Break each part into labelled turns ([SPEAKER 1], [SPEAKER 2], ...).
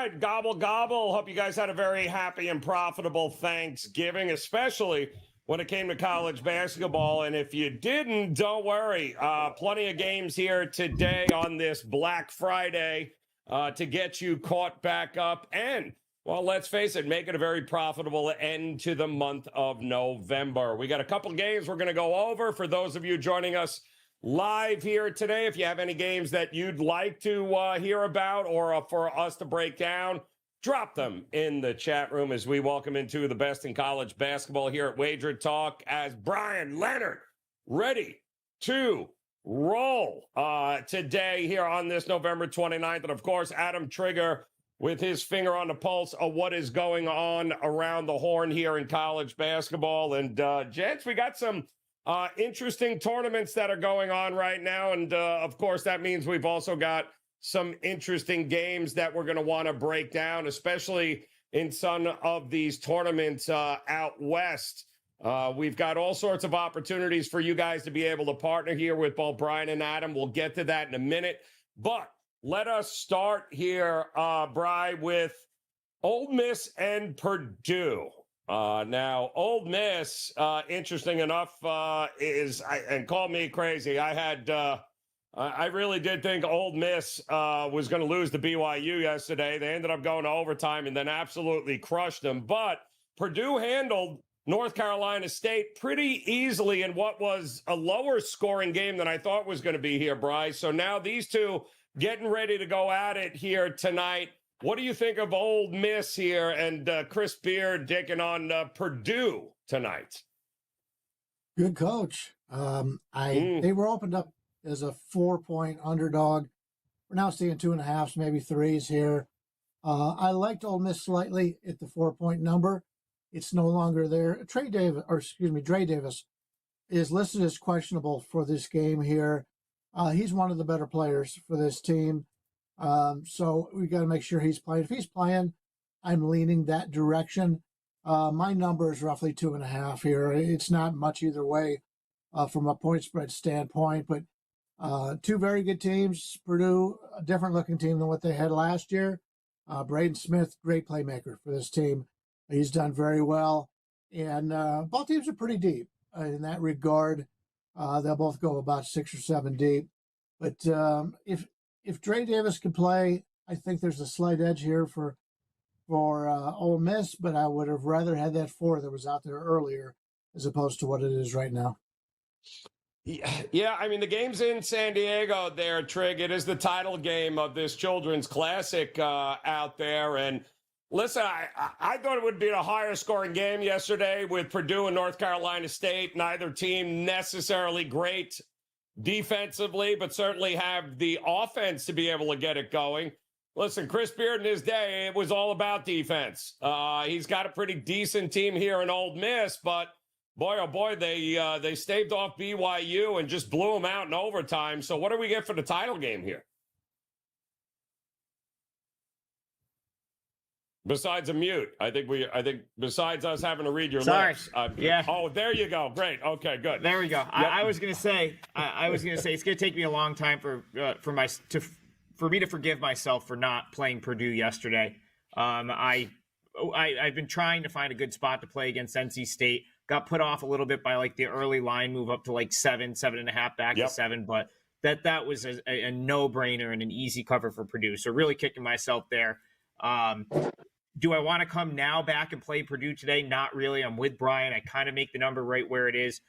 [SPEAKER 1] right. Gobble, gobble. Hope you guys had a very happy and profitable Thanksgiving, especially when it came to college basketball. And if you didn't, don't worry. Plenty of games here today on this Black Friday to get you caught back up. And, well, let's face it, make it a very profitable end to the month of November. We got a couple games we're going to go over for those of you joining us live here today. If you have any games that you'd like to hear about or for us to break down, drop them in the chat room as we welcome into the best in college basketball here at WagerTalk as Brian Leonard ready to roll today here on this November 29th. And, of course, Adam Trigger with his finger on the pulse of what is going on around the horn here in college basketball. And, gents, we got some interesting tournaments that are going on right now. And, of course, that means we've also got some interesting games that we're going to want to break down, especially in some of these tournaments out west. We've got all sorts of opportunities for you guys to be able to partner here with both Brian and Adam. We'll get to that in a minute. But let us start here, Bri, with Ole Miss and Purdue. Now, Ole Miss, interesting enough, and call me crazy, I really did think Ole Miss was going to lose to BYU yesterday. They ended up going to overtime and then absolutely crushed them. But Purdue handled North Carolina State pretty easily in what was a lower scoring game than I thought was going to be here, Bryce. So now these two getting ready to go at it here tonight. What do you think of Ole Miss here and Chris Beard dicking on Purdue tonight?
[SPEAKER 2] Good coach. They were opened up as a 4-point underdog. We're now seeing 2.5s, maybe 3s here. I liked Ole Miss slightly at the 4-point number. It's no longer there. Dre Davis is listed as questionable for this game here. He's one of the better players for this team. So we got to make sure he's playing. If he's playing, I'm leaning that direction. My number is roughly 2.5 here. It's not much either way from a point spread standpoint, but two very good teams. Purdue, a different looking team than what they had last year. Braden Smith, great playmaker for this team. He's done very well. And both teams are pretty deep in that regard. They'll both go about 6 or 7 deep. But if Dre Davis can play, I think there's a slight edge here for Ole Miss, but I would have rather had that 4 that was out there earlier as opposed to what it is right now.
[SPEAKER 1] Yeah, I mean, the game's in San Diego there, Trig. It is the title game of this Children's Classic out there. And listen, I thought it would be a higher scoring game yesterday with Purdue and North Carolina State. Neither team necessarily great defensively, but certainly have the offense to be able to get it going. Listen, Chris Beard in his day, it was all about defense. He's got a pretty decent team here in Ole Miss, but boy, oh boy, they staved off BYU and just blew them out in overtime. So what do we get for the title game here? Besides a mute, I think besides us having to read your lips.
[SPEAKER 3] Yeah.
[SPEAKER 1] Oh, there you go. Great. Okay, good.
[SPEAKER 3] There we go. Yep. I was gonna say it's gonna take me a long time for me to forgive myself for not playing Purdue yesterday. I've been trying to find a good spot to play against NC State. Got put off a little bit by like the early line move up to like 7.5 back to 7, but that was a no-brainer and an easy cover for Purdue. So really kicking myself there. Do I want to come now back and play Purdue today? Not really. I'm with Brian. I kind of make the number right where it is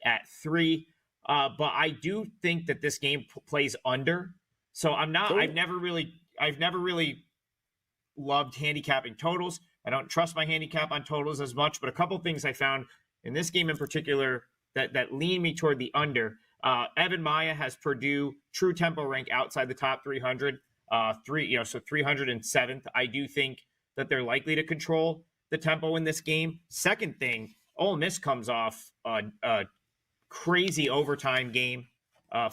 [SPEAKER 3] at 3. But I do think that this game plays under. So I'm not. Cool. I've never really loved handicapping totals. I don't trust my handicap on totals as much. But a couple things I found in this game in particular that lean me toward the under. Evan Maya has Purdue true tempo rank outside the top 300. So 307th. I do think that they're likely to control the tempo in this game. Second thing, Ole Miss comes off a crazy overtime game.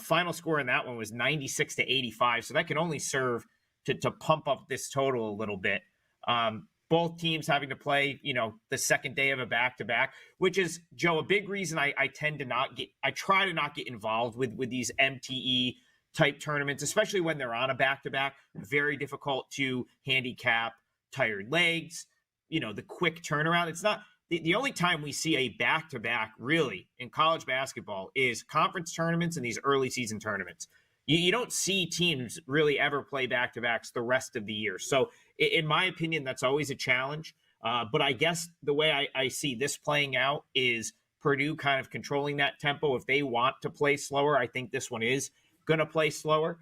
[SPEAKER 3] Final score in that one was 96-85. So that can only serve to pump up this total a little bit. Both teams having to play, the second day of a back-to-back, which is, Joe, a big reason I try to not get involved with these MTE type tournaments, especially when they're on a back-to-back. Very difficult to handicap tired legs, the quick turnaround. It's not the only time we see a back-to-back really in college basketball is conference tournaments and these early season tournaments. You don't see teams really ever play back-to-backs the rest of the year. So in my opinion, that's always a challenge. But I guess the way I see this playing out is Purdue kind of controlling that tempo. If they want to play slower, I think this one is going to play slower.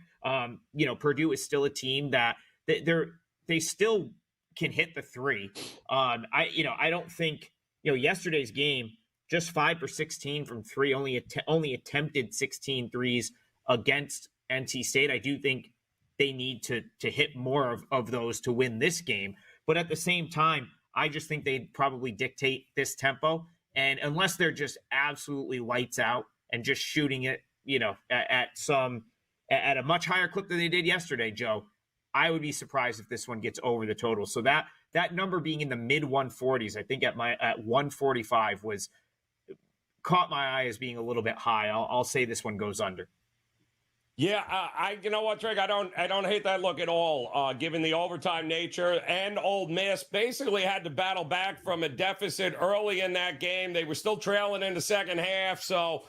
[SPEAKER 3] Purdue is still a team that they still can hit the three. I don't think, yesterday's game, just 5 for 16 from three, only attempted 16 threes against NC State. I do think they need to hit more of those to win this game. But at the same time, I just think they'd probably dictate this tempo. And unless they're just absolutely lights out and just shooting it, at a much higher clip than they did yesterday, Joe, I would be surprised if this one gets over the total. So that number being in the mid 140s, I think at 145 caught my eye as being a little bit high. I'll say this one goes under.
[SPEAKER 1] Yeah, you know what, Drake? I don't hate that look at all, given the overtime nature. And Ole Miss basically had to battle back from a deficit early in that game. They were still trailing in the second half, so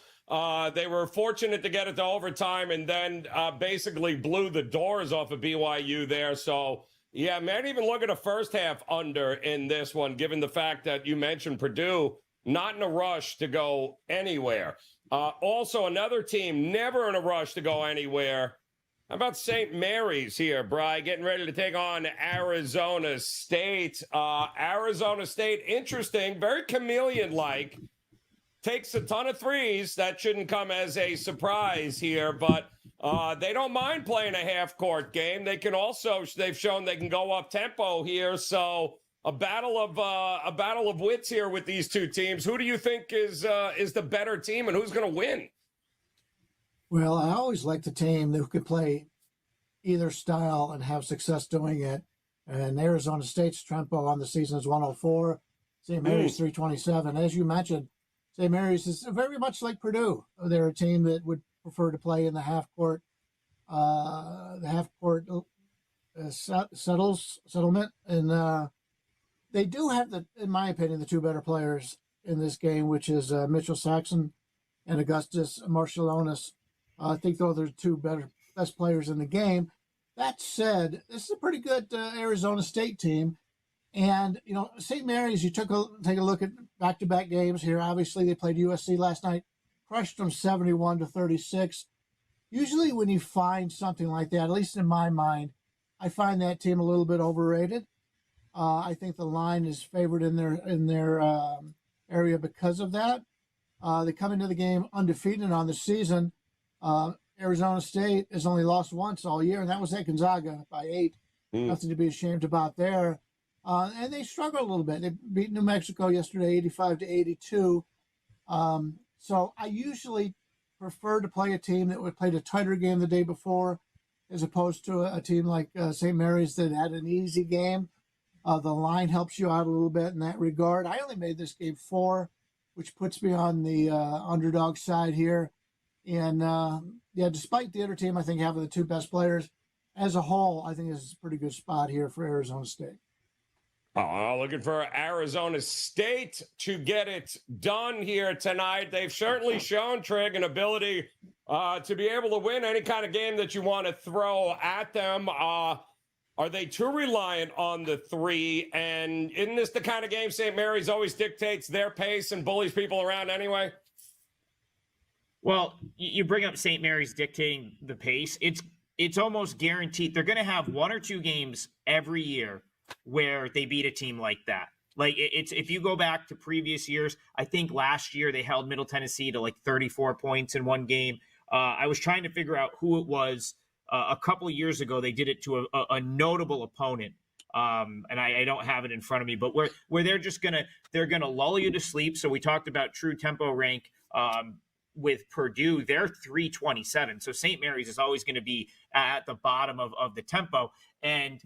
[SPEAKER 1] they were fortunate to get it to overtime and then basically blew the doors off of BYU there. So, yeah, man, even look at a first half under in this one, given the fact that you mentioned Purdue not in a rush to go anywhere. Also, another team never in a rush to go anywhere. How about St. Mary's here, Bri, getting ready to take on Arizona State. Arizona State, interesting, very chameleon-like. Takes a ton of threes. That shouldn't come as a surprise here, but they don't mind playing a half-court game. They've shown they can go up-tempo here, so a battle of wits here with these two teams. Who do you think is the better team, and who's going to win?
[SPEAKER 2] Well, I always like the team who could play either style and have success doing it. And Arizona State's tempo on the season is 104. St. Mary's 327. As you mentioned, St. Mary's is very much like Purdue. They're a team that would prefer to play in the half court settlement, and they do have in my opinion, the two better players in this game, which is Mitchell Saxon and Augustus Marciulionis. I think those are the two best players in the game. That said, this is a pretty good Arizona State team. And, St. Mary's, take a look at back-to-back games here. Obviously, they played USC last night, crushed them 71-36. Usually when you find something like that, at least in my mind, I find that team a little bit overrated. I think the line is favored in their area because of that. They come into the game undefeated on the season. Arizona State has only lost once all year, and that was at Gonzaga by 8. Nothing to be ashamed about there. And they struggle a little bit. They beat New Mexico yesterday, 85-82. So I usually prefer to play a team that would play a tighter game the day before, as opposed to a team like St. Mary's that had an easy game. The line helps you out a little bit in that regard. I only made this game 4, which puts me on the underdog side here. And, despite the other team, I think, having the two best players, as a whole, I think this is a pretty good spot here for Arizona State.
[SPEAKER 1] Looking for Arizona State to get it done here tonight. They've certainly shown, Trig, an ability to be able to win any kind of game that you want to throw at them. Are they too reliant on the three? And isn't this the kind of game St. Mary's always dictates their pace and bullies people around anyway?
[SPEAKER 3] Well, you bring up St. Mary's dictating the pace. It's almost guaranteed they're going to have one or two games every year where they beat a team like that. Like it's if you go back to previous years, I think last year they held Middle Tennessee to like 34 points in one game. I was trying to figure out who it was. A couple of years ago, they did it to a notable opponent, and I don't have it in front of me. But where they're gonna lull you to sleep. So we talked about true tempo rank with Purdue. They're 327. So St. Mary's is always going to be at the bottom of the tempo, and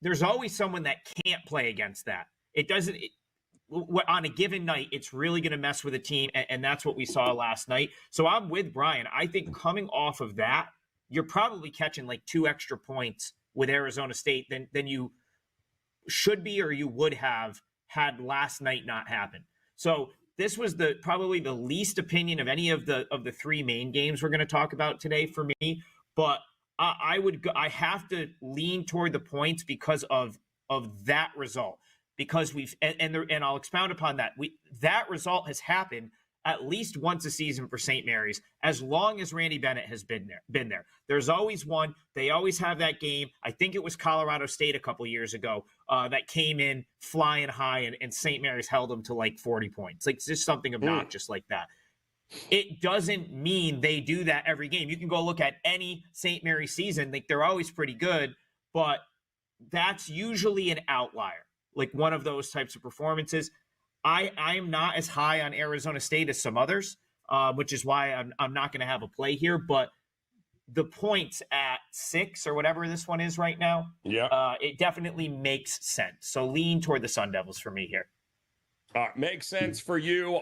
[SPEAKER 3] there's always someone that can't play against that. on a given night, it's really going to mess with a team, and that's what we saw last night. So I'm with Brian. I think coming off of that, you're probably catching like 2 extra points with Arizona State than you should be or you would have had last night not happen. So this was probably the least opinion of any of the 3 main games we're going to talk about today for me. But I have to lean toward the points because of that result. Because and I'll expound upon that. That result has happened at least once a season for St. Mary's, as long as Randy Bennett has been there. There's always one. They always have that game. I think it was Colorado State a couple years ago that came in flying high, and St. Mary's held them to like 40 points. Like, it's just something obnoxious like that. It doesn't mean they do that every game. You can go look at any St. Mary's season. Like, they're always pretty good, but that's usually an outlier, like one of those types of performances. I am not as high on Arizona State as some others, which is why I'm not going to have a play here. But the points at 6 or whatever this one is right now, it definitely makes sense. So lean toward the Sun Devils for me here.
[SPEAKER 1] Makes sense for you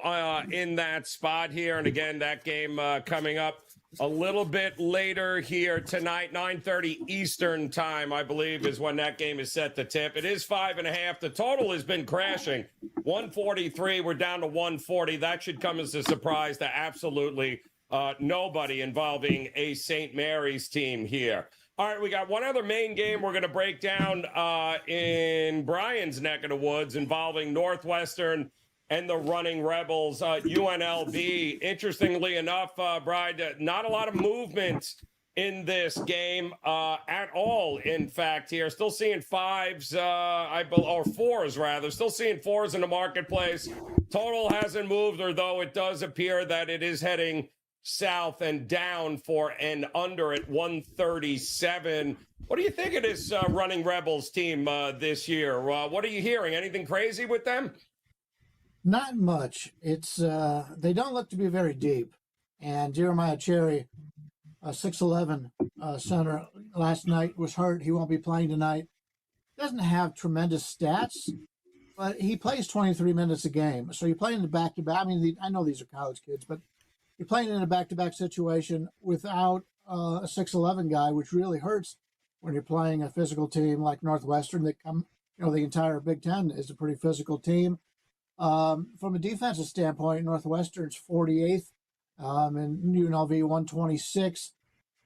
[SPEAKER 1] in that spot here. And again, that game coming up a little bit later here tonight, 9:30 Eastern time, I believe, is when that game is set to tip. It is 5.5. The total has been crashing. 143. We're down to 140. That should come as a surprise to absolutely nobody involving a St. Mary's team here. All right, we got one other main game we're going to break down in Brian's neck of the woods involving Northwestern and the Running Rebels, UNLV. Interestingly enough, Brian, not a lot of movement in this game at all, in fact, here. Still seeing 5s, or 4s, rather. Still seeing 4s in the marketplace. Total hasn't moved, although it does appear that it is heading south and down for an under at 137. What do you think of this Running Rebels team this year? What are you hearing? Anything crazy with them?
[SPEAKER 2] Not much. It's they don't look to be very deep. And Jeremiah Cherry, 6'11" center, last night was hurt. He won't be playing tonight. Doesn't have tremendous stats, but he plays 23 minutes a game. So you're playing the back-to-back. I mean, I know these are college kids, but you're playing in a back-to-back situation without a 6'11" guy, which really hurts when you're playing a physical team like Northwestern. The entire Big Ten is a pretty physical team. From a defensive standpoint, Northwestern's 48th, and UNLV 126.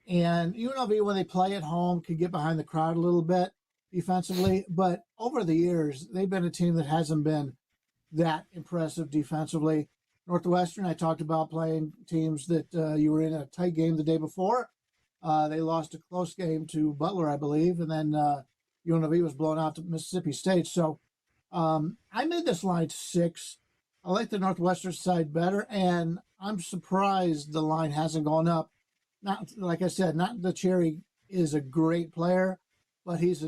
[SPEAKER 2] And UNLV, when they play at home, can get behind the crowd a little bit defensively. But over the years, they've been a team that hasn't been that impressive defensively. Northwestern, I talked about playing teams that you were in a tight game the day before. They lost a close game to Butler, I believe, and then UNLV was blown out to Mississippi State. So I made this line 6. I like the Northwestern side better, and I'm surprised the line hasn't gone up. Not, like I said, not that Cherry is a great player, but he's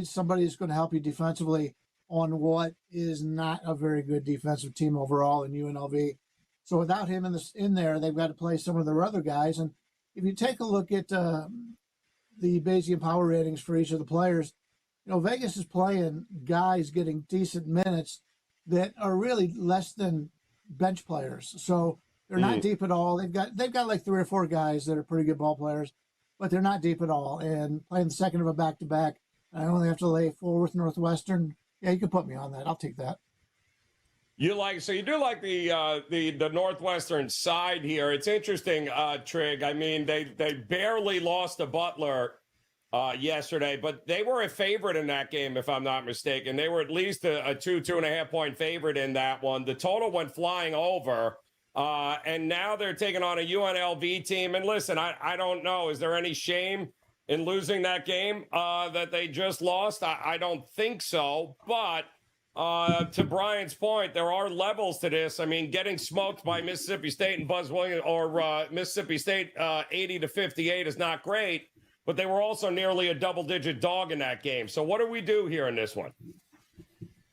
[SPEAKER 2] somebody who's going to help you defensively on what is not a very good defensive team overall in UNLV. So without him in there, they've got to play some of their other guys. And if you take a look at the Bayesian power ratings for each of the players, Vegas is playing guys getting decent minutes that are really less than bench players. So they're not deep at all. They've got like 3 or 4 guys that are pretty good ball players, but they're not deep at all. And playing the second of a back-to-back, I only have to lay 4 with Northwestern. Yeah, you can put me on that. I'll take that.
[SPEAKER 1] You do like the Northwestern side here. It's interesting, Trig. I mean, they barely lost to Butler yesterday, but they were a favorite in that game, if I'm not mistaken. They were at least a 2.5 point favorite in that one. The total went flying over, and now they're taking on a UNLV team. And listen, I don't know. Is there any shame in losing that game that they just lost? I don't think so. But to Brian's point, there are levels to this. I mean, getting smoked by Mississippi State and Buzz Williams, or Mississippi State 80-58 is not great. But they were also nearly a double-digit dog in that game. So what do we do here in this one?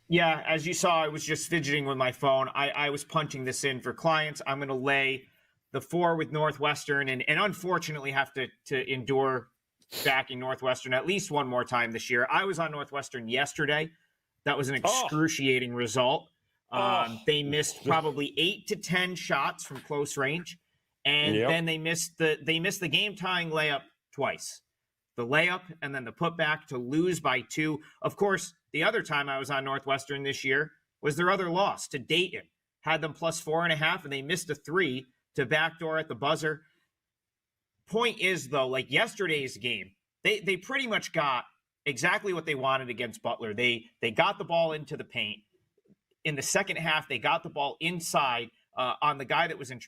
[SPEAKER 3] Yeah, as you saw, I was just fidgeting with my phone. I was punching this in for clients. I'm going to lay the 4 with Northwestern and unfortunately have to endure backing Northwestern at least one more time this year. I was on Northwestern yesterday. That was an excruciating result. They missed probably 8 to 10 shots from close range, and then they missed the game tying layup twice. The layup and then the putback to lose by 2. Of course, the other time I was on Northwestern this year was their other loss to Dayton. Had them plus 4.5, and they missed a 3 to backdoor at the buzzer. Point is, though, like yesterday's game, they pretty much got exactly what they wanted against Butler. They got the ball into the paint. In the second half, they got the ball inside on the guy that was in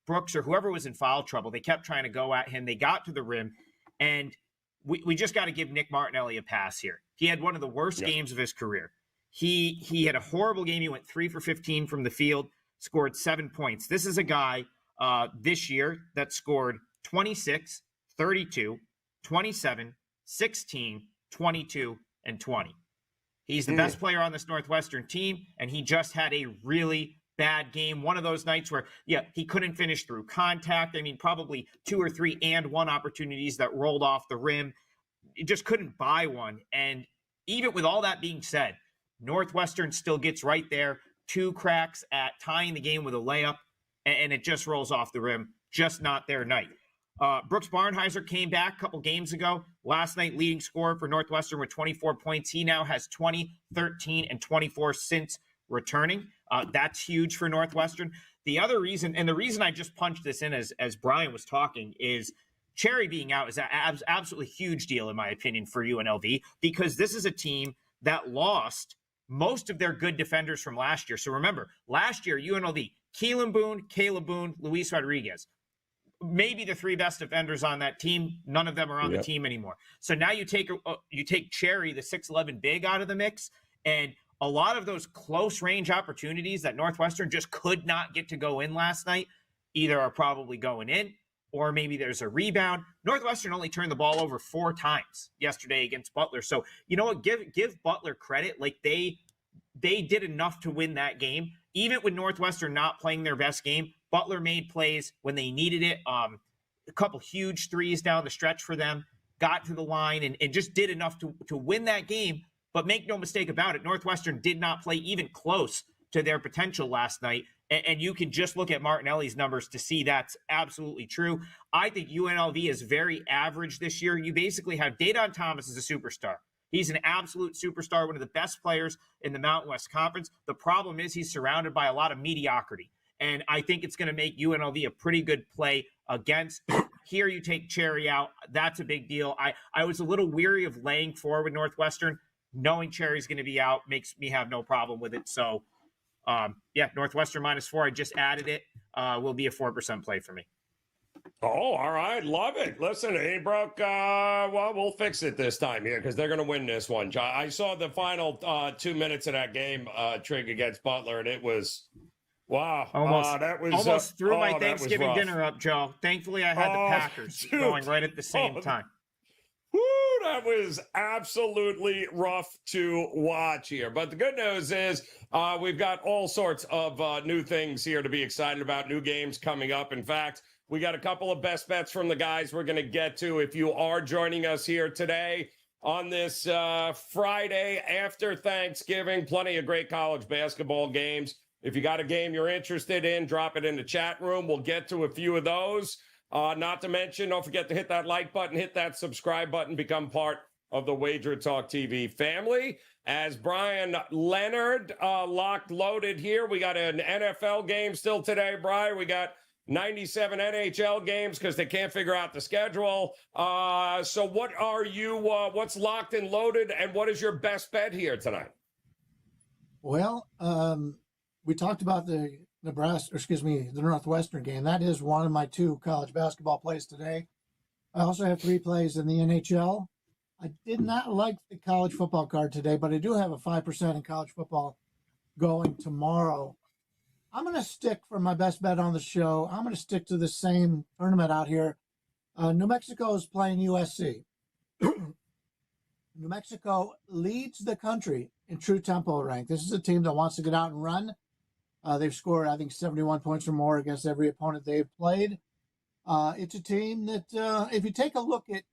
[SPEAKER 3] Brooks or whoever was in foul trouble. They kept trying to go at him. They got to the rim, and we just got to give Nick Martinelli a pass here. He had one of the worst games of his career. He had a horrible game. He went 3 for 15 from the field, scored 7 points. This is a guy this year that scored 26, 32, 27, 16, 22, and 20. He's the best player on this Northwestern team, and he just had a really bad game. One of those nights where, he couldn't finish through contact. I mean, probably 2 or 3 and 1 opportunities that rolled off the rim. He just couldn't buy one. And even with all that being said, Northwestern still gets right there, 2 cracks at tying the game with a layup, and it just rolls off the rim. Just not their night. Brooks Barnheiser came back a couple games ago. Last night, leading scorer for Northwestern with 24 points. He now has 20, 13, and 24 since returning. That's huge for Northwestern. The other reason, and the reason I just punched this in as Brian was talking, is Cherry being out is an absolutely huge deal, in my opinion, for UNLV, because this is a team that lost most of their good defenders from last year. So remember, last year, UNLV, Keelan Boone, Caleb Boone, Luis Rodriguez, maybe the 3 best defenders on that team. None of them are on the team anymore. So now you take Cherry, the 6'11" big, out of the mix, and a lot of those close range opportunities that Northwestern just could not get to go in last night either are probably going in, or maybe there's a rebound. Northwestern only turned the ball over 4 times yesterday against Butler. So you know what? Give Butler credit. Like they did enough to win that game, even with Northwestern not playing their best game. Butler made plays when they needed it. A couple huge threes down the stretch for them, got to the line and just did enough to win that game. But make no mistake about it, Northwestern did not play even close to their potential last night. And you can just look at Martinelli's numbers to see that's absolutely true. I think UNLV is very average this year. You basically have Dedan Thomas as a superstar. He's an absolute superstar, one of the best players in the Mountain West Conference. The problem is he's surrounded by a lot of mediocrity. And I think it's going to make UNLV a pretty good play against. Here you take Cherry out. That's a big deal. I was a little weary of laying 4 with Northwestern. Knowing Cherry's going to be out makes me have no problem with it. So, Northwestern -4. I just added it. Will be a 4% play for me.
[SPEAKER 1] Oh, all right. Love it. Listen, hey, Brooke, well, we'll fix it this time here because they're going to win this one. I saw the final 2 minutes of that game, Trig, against Butler, and it was... Wow.
[SPEAKER 3] Almost threw my Thanksgiving dinner up, Joe. Thankfully, I had the Packers going right at the same time.
[SPEAKER 1] Woo, that was absolutely rough to watch here. But the good news is we've got all sorts of new things here to be excited about, new games coming up. In fact, we got a couple of best bets from the guys we're going to get to. If you are joining us here today on this Friday after Thanksgiving, plenty of great college basketball games. If you got a game you're interested in, drop it in the chat room. We'll get to a few of those. Not to mention, don't forget to hit that like button, hit that subscribe button, become part of the WagerTalk TV family. As Brian Leonard locked loaded here, we got an NFL game still today, Brian. We got 97 NHL games because they can't figure out the schedule. So what are you, what's locked and loaded, and what is your best bet here tonight?
[SPEAKER 2] Well, we talked about the Northwestern game. That is one of my 2 college basketball plays today. I also have 3 plays in the NHL. I did not like the college football card today, but I do have a 5% in college football going tomorrow. I'm going to stick for my best bet on the show. I'm going to stick to the same tournament out here. New Mexico is playing USC. New Mexico leads the country in true tempo rank. This is a team that wants to get out and run. They've scored, I think, 71 points or more against every opponent they've played. It's a team that, if you take a look at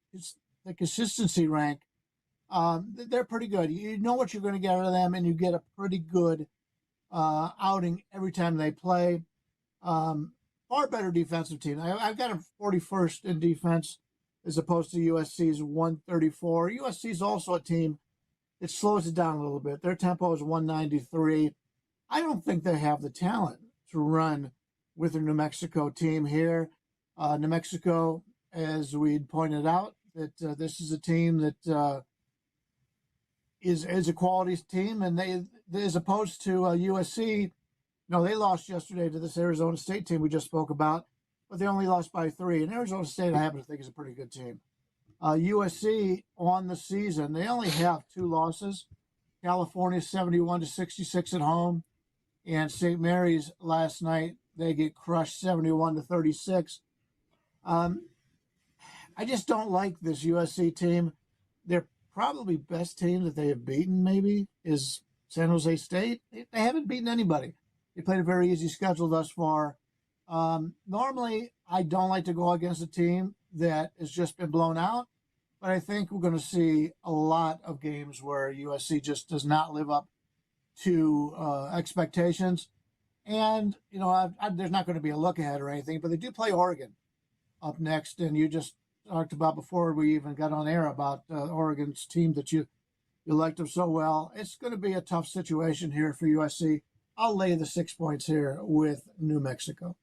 [SPEAKER 2] the consistency rank, they're pretty good. You know what you're going to get out of them, and you get a pretty good outing every time they play. Far better defensive team. I've got them 41st in defense as opposed to USC's 134. USC's also a team that slows it down a little bit. Their tempo is 193. I don't think they have the talent to run with the New Mexico team here. New Mexico, as we'd pointed out, that this is a team that is a quality team, and they, as opposed to USC, no, they lost yesterday to this Arizona State team we just spoke about, but they only lost by 3. And Arizona State, I happen to think, is a pretty good team. USC on the season, they only have 2 losses. California 71-66 at home, and St. Mary's last night, they get crushed 71-36. I just don't like this USC team. Their probably best team that they have beaten maybe is San Jose State. They haven't beaten anybody. They played a very easy schedule thus far. Normally, I don't like to go against a team that has just been blown out, but I think we're going to see a lot of games where USC just does not live up to expectations. And, you know, there's not going to be a look ahead or anything, but they do play Oregon up next. And you just talked about before we even got on air about Oregon's team that you liked them so well. It's going to be a tough situation here for USC. I'll lay the 6 points here with New Mexico.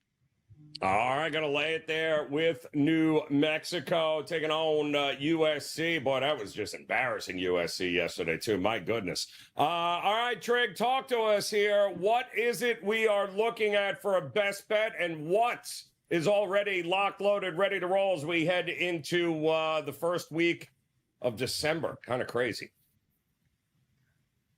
[SPEAKER 1] All right, going to lay it there with New Mexico taking on USC. Boy, that was just embarrassing, USC yesterday, too. My goodness. All right, Trig, talk to us here. What is it we are looking at for a best bet, and what is already locked, loaded, ready to roll as we head into the first week of December? Kind of crazy.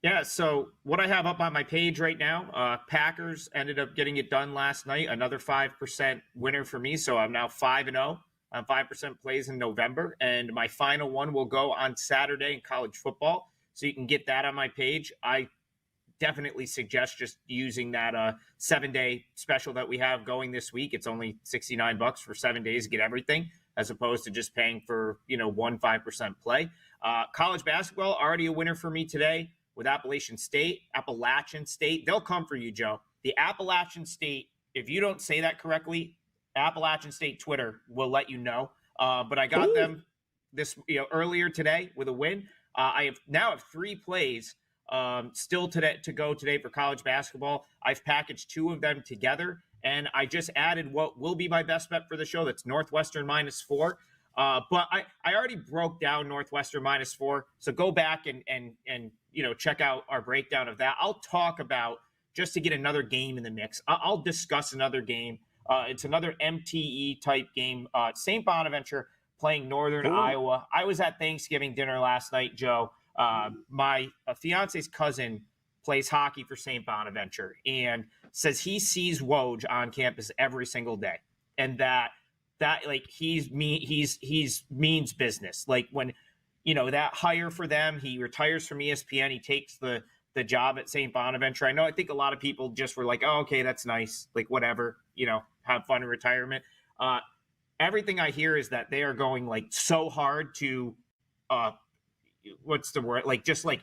[SPEAKER 3] Yeah, so what I have up on my page right now, Packers ended up getting it done last night, another 5% winner for me. So I'm now 5-0 on 5% plays in November. And my final one will go on Saturday in college football. So you can get that on my page. I definitely suggest just using that 7-day special that we have going this week. It's only $69 for 7 days to get everything, as opposed to just paying for, 5% play. College basketball, already a winner for me today with Appalachian State. They'll come for you, Joe. The Appalachian State, if you don't say that correctly, Appalachian State Twitter will let you know. But I got them this earlier today with a win. I have 3 plays still today to go today for college basketball. I've packaged 2 of them together, and I just added what will be my best bet for the show. That's Northwestern -4. But I already broke down Northwestern -4, so go back and check out our breakdown of that. I'll talk about, just to get another game in the mix, I'll discuss another game. It's another MTE type game. St. Bonaventure playing Northern Iowa. I was at Thanksgiving dinner last night, Joe. My fiance's cousin plays hockey for St. Bonaventure and says he sees Woj on campus every single day, and that like he's means business. Like when that hire for them, he retires from ESPN, he takes the job at St. Bonaventure. I think a lot of people just were like, oh, okay, that's nice, like whatever, have fun in retirement. Everything I hear is that they are going like so hard to what's the word, like just like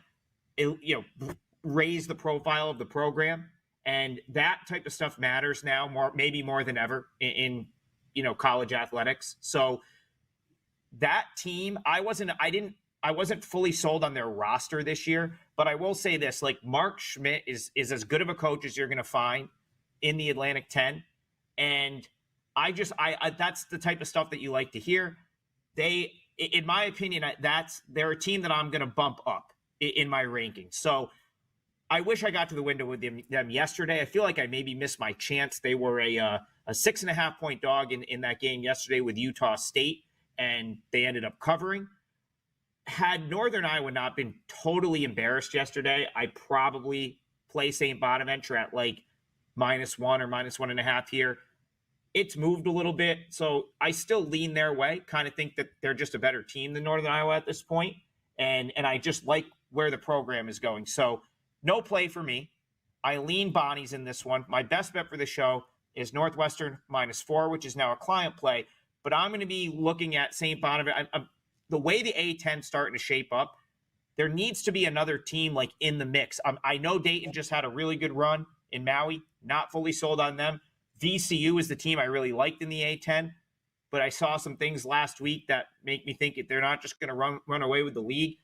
[SPEAKER 3] raise the profile of the program, and that type of stuff matters now maybe more than ever in college athletics. So that team, I wasn't fully sold on their roster this year, but I will say this, like Mark Schmidt is as good of a coach as you're going to find in the Atlantic 10. And I that's the type of stuff that you like to hear. In my opinion, they're a team that I'm going to bump up in my rankings. So I wish I got to the window with them yesterday. I feel like I maybe missed my chance. They were a 6.5-point dog in that game yesterday with Utah State, and they ended up covering. Had Northern Iowa not been totally embarrassed yesterday, I'd probably play St. Bonaventure at like -1 or -1.5 here. It's moved a little bit, so I still lean their way. Kind of think that they're just a better team than Northern Iowa at this point, and I just like where the program is going. So no play for me. I lean Bonnie's in this one. My best bet for the show is Northwestern -4, which is now a client play. But I'm going to be looking at St. Bonaventure. The way the A-10 is starting to shape up, there needs to be another team like in the mix. I know Dayton just had a really good run. in Maui. Not fully sold on them. VCU is the team I really liked in the A10, but I saw some things last week that make me think they're not just going to run away with the league.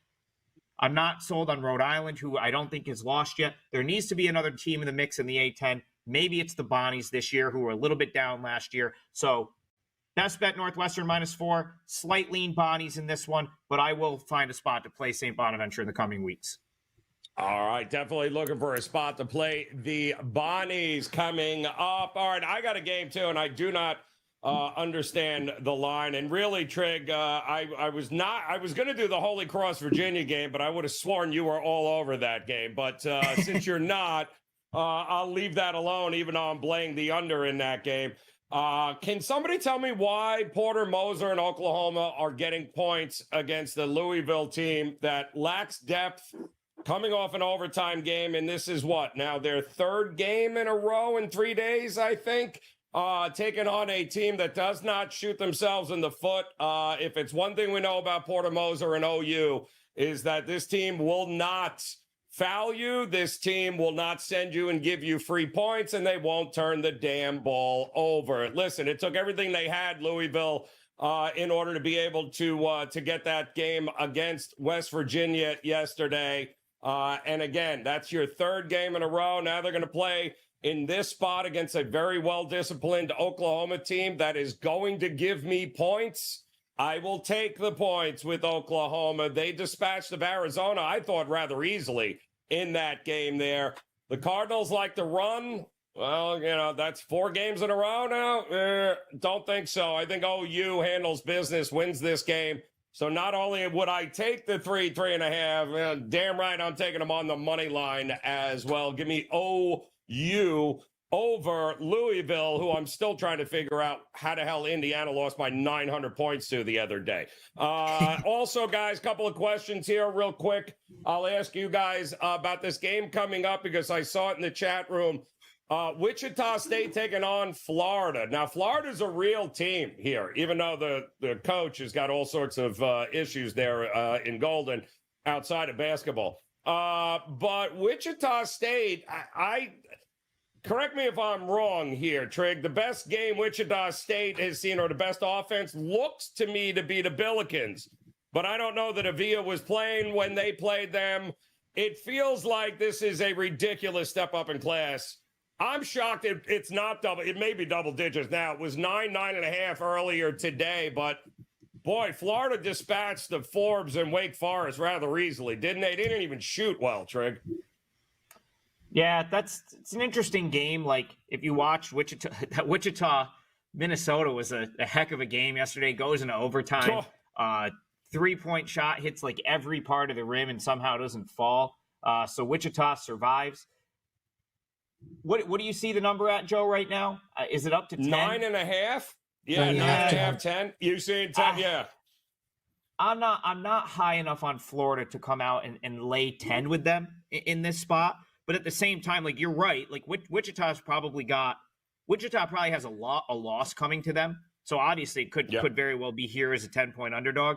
[SPEAKER 3] I'm not sold on Rhode Island, who I don't think is lost yet. There needs to be another team in the mix in the A10. Maybe it's the Bonnies this year, who were a little bit down last year. So best bet Northwestern -4. Slight lean Bonnies in this one, but I will find a spot to play St. Bonaventure in the coming weeks.
[SPEAKER 1] All right, definitely looking for a spot to play the Bonnies coming up. All right, I got a game too, and I do not understand the line. And really, Trig, I was going to do the Holy Cross Virginia game, but I would have sworn you were all over that game. But since you're not, I'll leave that alone, even though I'm playing the under in that game. Can somebody tell me why Porter Moser and Oklahoma are getting points against the Louisville team that lacks depth, coming off an overtime game? And this is what, now their third game in a row in 3 days, I think, taking on a team that does not shoot themselves in the foot. If it's one thing we know about Porter Moser and OU, is that this team will not foul you. This team will not send you and give you free points, and they won't turn the damn ball over. Listen, it took everything they had, Louisville, in order to be able to get that game against West Virginia yesterday. And again, that's your third game in a row. Now they're going to play in this spot against a very well-disciplined Oklahoma team that is going to give me points. I will take the points with Oklahoma. They dispatched of Arizona, I thought, rather easily in that game there. The Cardinals like to run. Well, you know, that's 4 games in a row now. Don't think so. I think OU handles business, wins this game. So not only would I take the 3.5, damn right I'm taking them on the money line as well. Give me OU over Louisville, who I'm still trying to figure out how the hell Indiana lost by 900 points to the other day. Also, guys, couple of questions here real quick. I'll ask you guys about this game coming up because I saw it in the chat room. Wichita State taking on Florida. Now, Florida's a real team here, even though the coach has got all sorts of issues there in Golden outside of basketball. But Wichita State, I correct me if I'm wrong here, Trig. The best game Wichita State has seen, or the best offense, looks to me to be the Billikens. But I don't know that Avia was playing when they played them. It feels like this is a ridiculous step up in class. I'm shocked it's not double. It may be double digits now. It was 9.5 earlier today. But, boy, Florida dispatched the Forbes and Wake Forest rather easily, didn't they? They didn't even shoot well, Trig.
[SPEAKER 3] Yeah, it's an interesting game. Like, if you watch Wichita, Minnesota was a heck of a game yesterday. Goes into overtime. 3-point shot hits like every part of the rim and somehow doesn't fall. So Wichita survives. What do you see the number at, Joe, right now? Is it up to 10?
[SPEAKER 1] 9.5? Yeah, 9.5, 10. You see 10? Yeah.
[SPEAKER 3] I'm not high enough on Florida to come out and lay 10 with them in this spot. But at the same time, like, you're right. Like, Wichita probably has a loss coming to them. So obviously it could very well be here as a 10-point underdog.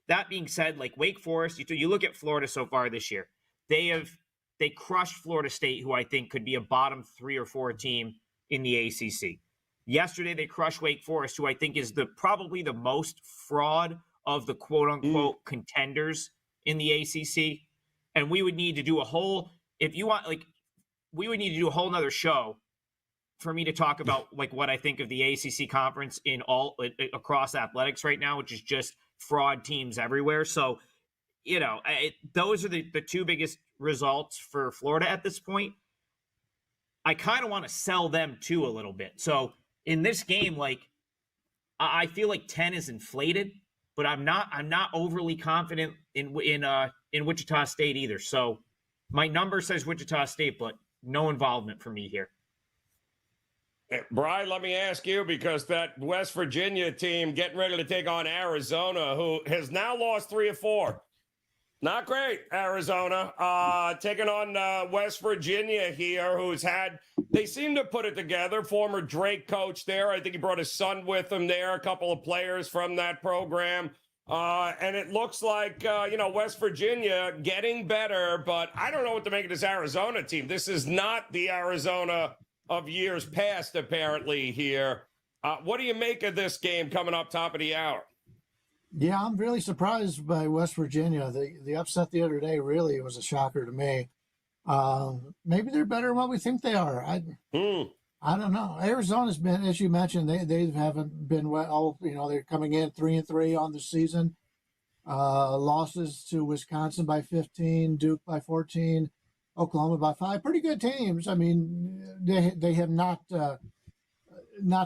[SPEAKER 3] That being said, like, Wake Forest, you look at Florida so far this year. They crushed Florida State, who I think could be a bottom 3 or 4 team in the ACC. Yesterday, they crushed Wake Forest, who I think is probably the most fraud of the quote-unquote contenders in the ACC. And we would need to do a whole nother show for me to talk about like what I think of the ACC conference in all across athletics right now, which is just fraud teams everywhere. So, you know, those are the 2 biggest results for Florida at this point. I kind of want to sell them too a little bit. So in this game, like, I feel like 10 is inflated, but I'm not overly confident in Wichita State either. So my number says Wichita State, but no involvement for me here.
[SPEAKER 1] Brian, let me ask you, because that West Virginia team getting ready to take on Arizona, who has now lost 3 of 4. Not great, Arizona. Taking on West Virginia here, they seem to put it together. Former Drake coach there. I think he brought his son with him there. A couple of players from that program. And it looks like, West Virginia getting better, but I don't know what to make of this Arizona team. This is not the Arizona of years past, apparently, here. What do you make of this game coming up top of the hour?
[SPEAKER 2] Yeah, I'm really surprised by West Virginia. The upset the other day really was a shocker to me. Maybe they're better than what we think they are. I don't know. Arizona's been, as you mentioned, they haven't been well. They're coming in 3-3 on the season. Losses to Wisconsin by 15, Duke by 14, Oklahoma by 5. Pretty good teams. I mean, they have not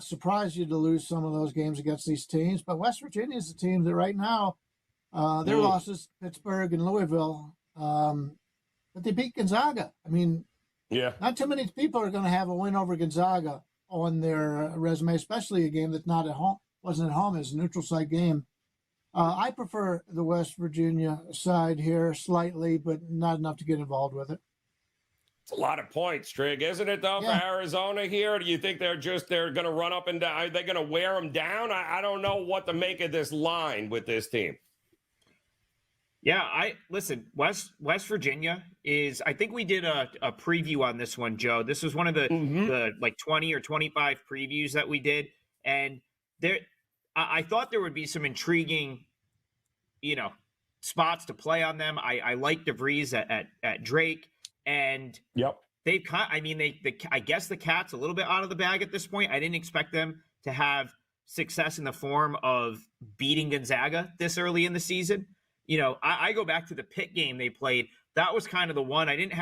[SPEAKER 2] surprised you to lose some of those games against these teams. But West Virginia is a team that right now, their losses, Pittsburgh and Louisville, but they beat Gonzaga. I mean,
[SPEAKER 1] yeah,
[SPEAKER 2] not too many people are going to have a win over Gonzaga on their resume, especially a game that's not at home, wasn't at home, as a neutral site game. I prefer the West Virginia side here slightly, but not enough to get involved with it.
[SPEAKER 1] It's a lot of points, Trig, isn't it, though,
[SPEAKER 2] Yeah.
[SPEAKER 1] for Arizona here? Do you think they're going to run up and down? Are they going to wear them down? I don't know what to make of this line with this team.
[SPEAKER 3] Yeah, listen, West Virginia is, I think we did a preview on this one, Joe. This was one of the like 20 or 25 previews that we did. And I thought there would be some intriguing, spots to play on them. I like DeVries at Drake. And
[SPEAKER 1] yep,
[SPEAKER 3] they've I guess the cat's a little bit out of the bag at this point. I didn't expect them to have success in the form of beating Gonzaga this early in the season. I go back to the Pitt game they played. That was kind of the one I didn't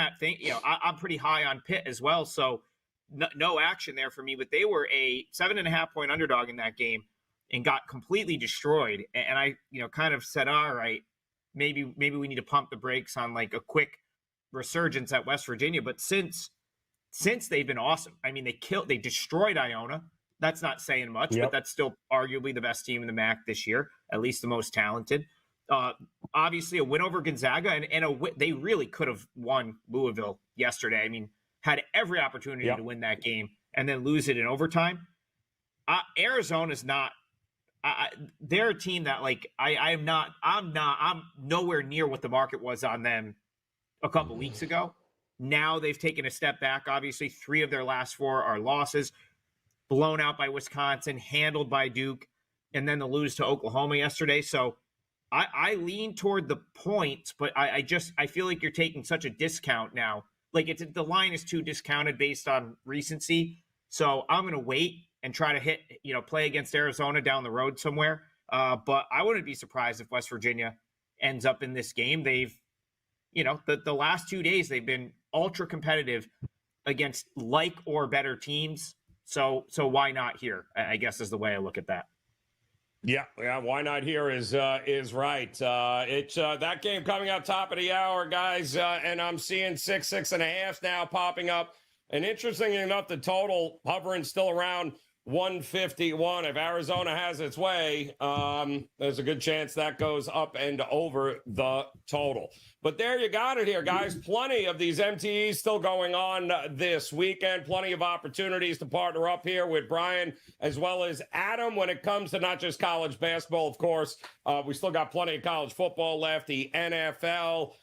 [SPEAKER 3] I'm pretty high on Pitt as well. So no action there for me, but they were a 7.5-point underdog in that game and got completely destroyed. And I, kind of said, all right, maybe we need to pump the brakes on like a quick resurgence at West Virginia. But since they've been awesome. I mean, they destroyed Iona. That's not saying much, but that's still arguably the best team in the MAC this year, at least the most talented. Obviously a win over Gonzaga and they really could have won Louisville yesterday. I mean, had every opportunity to win that game and then lose it in overtime. Arizona's not, they're a team that I'm nowhere near what the market was on them a couple weeks ago. Now they've taken a step back. Obviously 3 of their last 4 are losses, blown out by Wisconsin, handled by Duke, and then the lose to Oklahoma yesterday. So I lean toward the points, but I feel like you're taking such a discount now. Like the line is too discounted based on recency. So I'm going to wait and try to play against Arizona down the road somewhere. But I wouldn't be surprised if West Virginia ends up in this game. They've, the last 2 days, they've been ultra competitive against like or better teams. So why not here? I guess is the way I look at that.
[SPEAKER 1] Yeah. Why not here is right. It's that game coming up top of the hour, guys, and I'm seeing 6.5 now popping up. And interestingly enough, the total hovering still around 151. If Arizona has its way, there's a good chance that goes up and over the total. But there you got it here, guys. Plenty of these MTEs still going on this weekend. Plenty of opportunities to partner up here with Brian as well as Adam when it comes to not just college basketball, of course. We still got plenty of college football left, the NFL,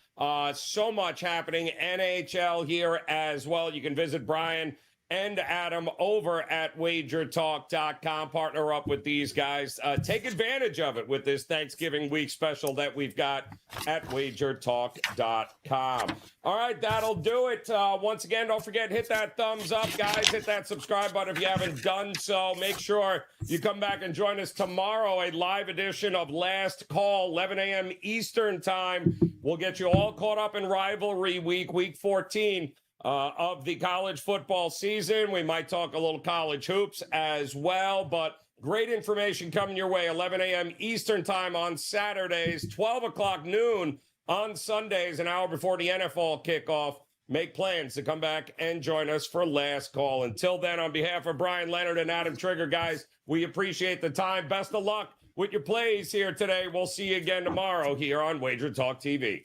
[SPEAKER 1] so much happening, NHL here as well. You can visit Brian and Adam over at WagerTalk.com. Partner up with these guys. Take advantage of it with this Thanksgiving week special that we've got at WagerTalk.com. All right, that'll do it. Once again, don't forget, hit that thumbs up, guys. Hit that subscribe button if you haven't done so. Make sure you come back and join us tomorrow, a live edition of Last Call, 11 a.m. Eastern time. We'll get you all caught up in rivalry week 14. Of the college football season. We might talk a little college hoops as well, but great information coming your way. 11 a.m. Eastern time on Saturdays, 12 o'clock noon on Sundays, an hour before the NFL kickoff. Make plans to come back and join us for Last Call. Until then, on behalf of Brian Leonard and Adam Trigger, guys, we appreciate the time. Best of luck with your plays here today. We'll see you again tomorrow here on Wager Talk TV.